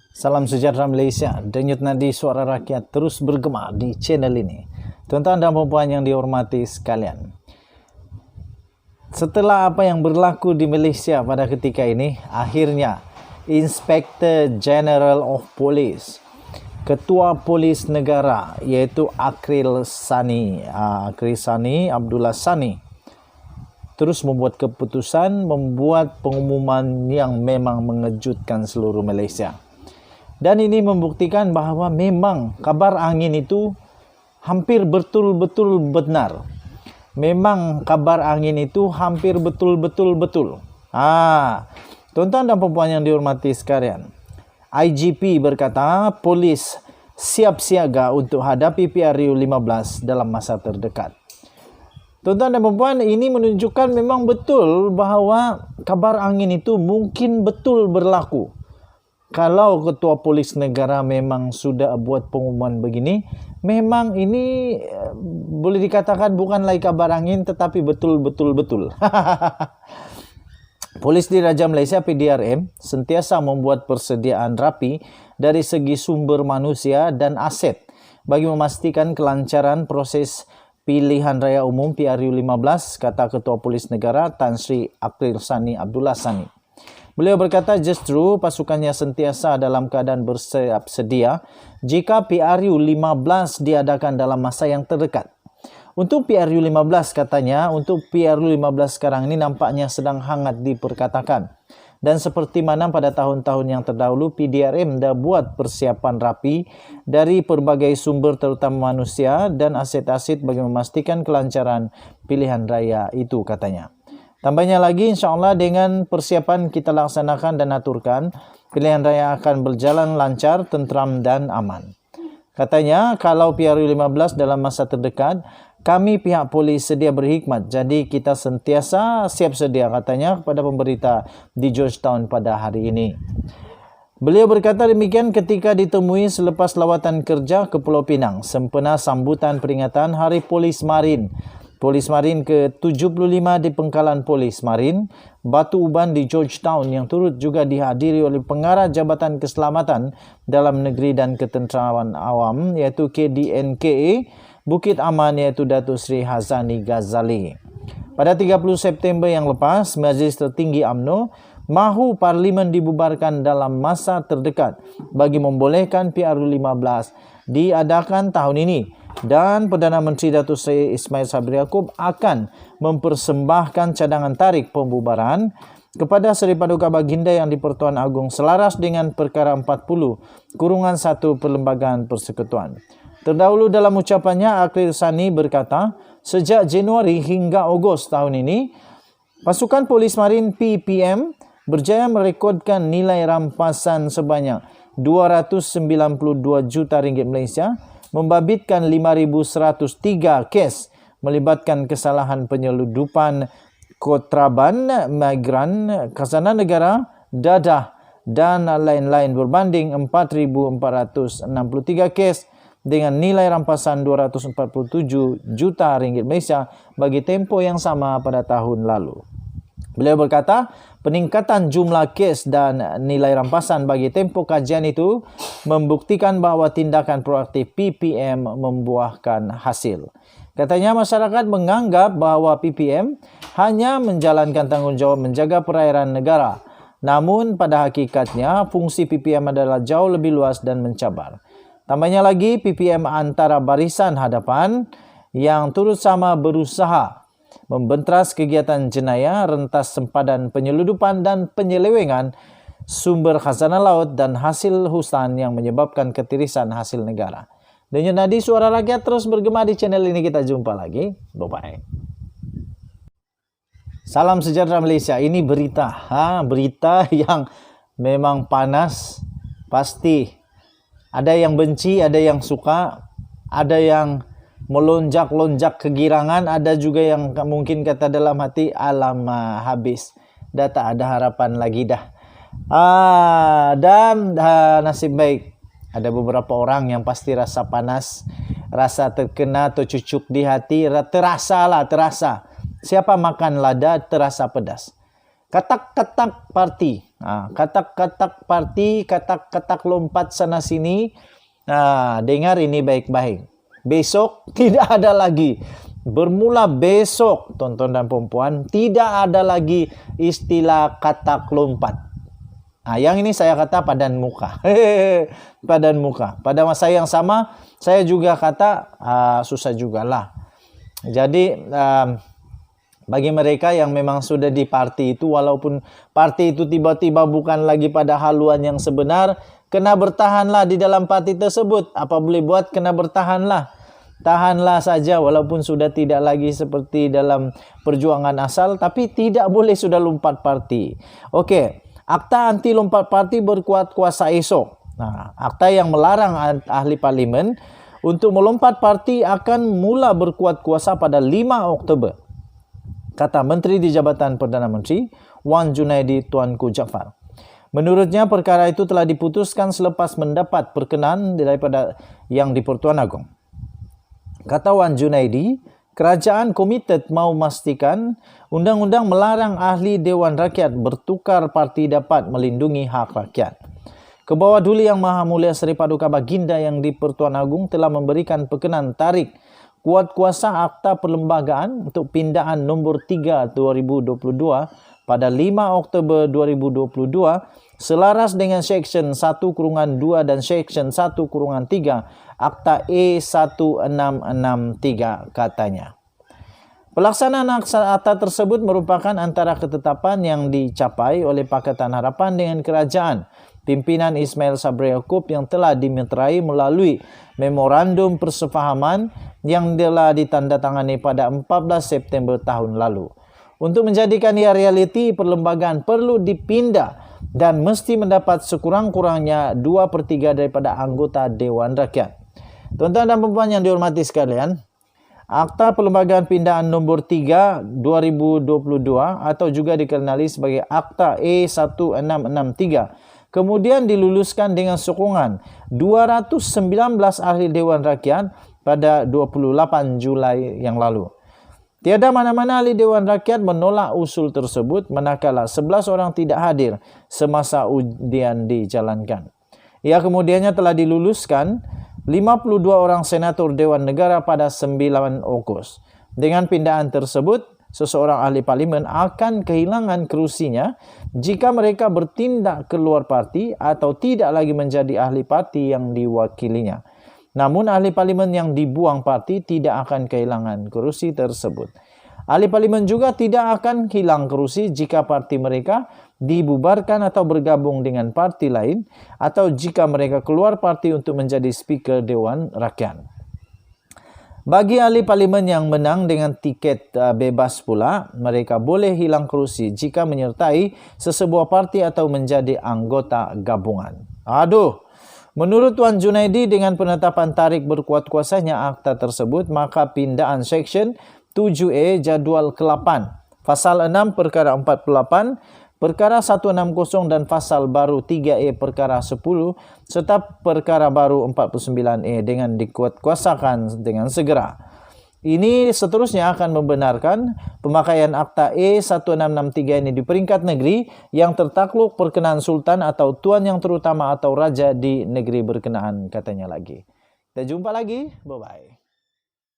Salam sejahtera Malaysia. Denyut nadi suara rakyat terus bergema di channel ini. Tuan-tuan dan puan yang dihormati sekalian. Setelah apa yang berlaku di Malaysia pada ketika ini, akhirnya Inspektor General of Police, Ketua Polis Negara iaitu Akril Sani Abdullah Sani terus membuat keputusan, membuat pengumuman yang memang mengejutkan seluruh Malaysia. Dan ini membuktikan bahawa memang kabar angin itu hampir betul-betul benar. Memang kabar angin itu hampir betul-betul betul. Tuan-tuan dan puan yang dihormati sekalian, IGP berkata polis siap siaga untuk hadapi PRU 15 dalam masa terdekat. Tuan-tuan dan puan, ini menunjukkan memang betul bahawa kabar angin itu mungkin betul berlaku. Kalau Ketua Polis Negara memang sudah buat pengumuman begini, memang ini boleh dikatakan bukan lagi kabar angin tetapi betul-betul. Polis Diraja Malaysia PDRM sentiasa membuat persediaan rapi dari segi sumber manusia dan aset bagi memastikan kelancaran proses pilihan raya umum PRU 15, kata Ketua Polis Negara Tan Sri Akril Sani Abdullah Sani. Beliau berkata justru pasukannya sentiasa dalam keadaan bersiap sedia jika PRU 15 diadakan dalam masa yang terdekat. Untuk PRU 15 katanya, untuk PRU 15 sekarang ini nampaknya sedang hangat diperkatakan. Dan seperti mana pada tahun-tahun yang terdahulu, PDRM dah buat persiapan rapi dari berbagai sumber terutama manusia dan aset-aset bagi memastikan kelancaran pilihan raya itu katanya. Tambahnya lagi, insyaAllah dengan persiapan kita laksanakan dan aturkan, pilihan raya akan berjalan lancar, tenteram dan aman. Katanya, kalau PRU 15 dalam masa terdekat, kami pihak polis sedia berhikmat. Jadi kita sentiasa siap sedia, katanya kepada pemberita di Georgetown pada hari ini. Beliau berkata demikian ketika ditemui selepas lawatan kerja ke Pulau Pinang, sempena sambutan peringatan Hari Polis Marin. Polis Marin ke-75 di Pengkalan Polis Marin, Batu Uban di Georgetown yang turut juga dihadiri oleh Pengarah Jabatan Keselamatan Dalam Negeri dan Ketenteraman Awam iaitu KDNKA, Bukit Aman iaitu Datuk Seri Hazani Ghazali. Pada 30 September yang lepas, Majlis Tertinggi UMNO mahu Parlimen dibubarkan dalam masa terdekat bagi membolehkan PRU 15 diadakan tahun ini. Dan Perdana Menteri Datuk Seri Ismail Sabri Yaakob akan mempersembahkan cadangan tarik pembubaran kepada Seri Paduka Baginda yang di-Pertuan Agong selaras dengan Perkara 40/1 Perlembagaan Persekutuan. Terdahulu dalam ucapannya, Akril Sani berkata, sejak Januari hingga Ogos tahun ini, pasukan Polis Marin PPM berjaya merekodkan nilai rampasan sebanyak 292 juta ringgit Malaysia, membabitkan 5,103 kes melibatkan kesalahan penyeludupan, kontraban, migran, khazanah negara, dadah dan lain-lain berbanding 4,463 kes dengan nilai rampasan 247 juta ringgit Malaysia bagi tempoh yang sama pada tahun lalu. Beliau berkata, peningkatan jumlah kes dan nilai rampasan bagi tempoh kajian itu membuktikan bahawa tindakan proaktif PPM membuahkan hasil. Katanya masyarakat menganggap bahawa PPM hanya menjalankan tanggungjawab menjaga perairan negara. Namun pada hakikatnya fungsi PPM adalah jauh lebih luas dan mencabar. Tambahnya lagi, PPM antara barisan hadapan yang turut sama berusaha membentras kegiatan jenayah, rentas sempadan penyeludupan dan penyelewengan sumber khazanah laut dan hasil hutan yang menyebabkan ketirisan hasil negara. Denyut nadi suara rakyat terus bergema di channel ini. Kita jumpa lagi. Bye-bye. Salam sejahtera Malaysia. Ini berita. Berita yang memang panas. Pasti. Ada yang benci, ada yang suka, ada yang melonjak-lonjak kegirangan, ada juga yang mungkin kata dalam hati, alamak habis, dah tak ada harapan lagi dah. Dan nasib baik, ada beberapa orang yang pasti rasa panas, rasa terkena atau cucuk di hati, terasa. Siapa makan lada terasa pedas. Katak-katak parti. Katak-katak parti, katak-katak lompat sana sini. Dengar ini baik-baik. Besok tidak ada lagi. Bermula besok, tonton dan perempuan, tidak ada lagi istilah katak lompat. Yang ini saya kata padan muka. Padan muka. Pada masa yang sama, saya juga kata susah jugalah. Jadi bagi mereka yang memang sudah di parti itu, walaupun parti itu tiba-tiba bukan lagi pada haluan yang sebenar, kena bertahanlah di dalam parti tersebut. Apa boleh buat, kena bertahanlah. Tahanlah saja walaupun sudah tidak lagi seperti dalam perjuangan asal, tapi tidak boleh sudah lompat parti. Okey, akta anti lompat parti berkuat kuasa esok. Akta yang melarang ahli parlimen untuk melompat parti akan mula berkuat kuasa pada 5 Oktober. Kata Menteri di Jabatan Perdana Menteri, Wan Junaidi Tuanku Jaafar. Menurutnya, perkara itu telah diputuskan selepas mendapat perkenan daripada Yang di-Pertuan Agong. Kata Wan Junaidi, kerajaan komited mau memastikan undang-undang melarang ahli Dewan Rakyat bertukar parti dapat melindungi hak rakyat. Kebawah Duli Yang Maha Mulia Seri Paduka Baginda Yang di-Pertuan Agong telah memberikan perkenan tarik kuat kuasa Akta Perlembagaan untuk pindaan nombor 3 2022 pada 5 Oktober 2022 selaras dengan Seksyen 1/2 dan Seksyen 1/3 Akta E1663 katanya. Pelaksanaan akta tersebut merupakan antara ketetapan yang dicapai oleh Pakatan Harapan dengan kerajaan pimpinan Ismail Sabri Yaakob yang telah dimeterai melalui memorandum persefahaman yang telah ditandatangani pada 14 September tahun lalu. Untuk menjadikan ia realiti, perlembagaan perlu dipindah dan mesti mendapat sekurang-kurangnya 2/3 daripada anggota Dewan Rakyat. Tuan-tuan dan puan yang dihormati sekalian, Akta Perlembagaan Pindaan nombor 3 2022 atau juga dikenali sebagai Akta E1663 kemudian diluluskan dengan sokongan 219 ahli Dewan Rakyat pada 28 Julai yang lalu. Tiada mana-mana ahli Dewan Rakyat menolak usul tersebut manakala 11 orang tidak hadir semasa undian dijalankan. Ia kemudiannya telah diluluskan 52 orang senator Dewan Negara pada 9 Ogos. Dengan pindaan tersebut, seseorang ahli parlimen akan kehilangan kerusinya jika mereka bertindak keluar parti atau tidak lagi menjadi ahli parti yang diwakilinya. Namun ahli parlimen yang dibuang parti tidak akan kehilangan kerusi tersebut. Ahli parlimen juga tidak akan hilang kerusi jika parti mereka dibubarkan atau bergabung dengan parti lain atau jika mereka keluar parti untuk menjadi Speaker Dewan Rakyat. Bagi ahli parlimen yang menang dengan tiket bebas pula, mereka boleh hilang kerusi jika menyertai sesebuah parti atau menjadi anggota gabungan. Menurut Tuan Junaidi, dengan penetapan tarik berkuat kuasanya akta tersebut, maka pindaan Seksyen 7A Jadual ke-8, Pasal 6 Perkara 48, Perkara 160 dan Pasal baru 3A Perkara 10 serta Perkara baru 49A dengan dikuatkuasakan dengan segera. Ini seterusnya akan membenarkan pemakaian Akta E1663 ini di peringkat negeri yang tertakluk perkenaan Sultan atau Tuan Yang Terutama atau Raja di negeri berkenaan, katanya lagi. Kita jumpa lagi. Bye-bye.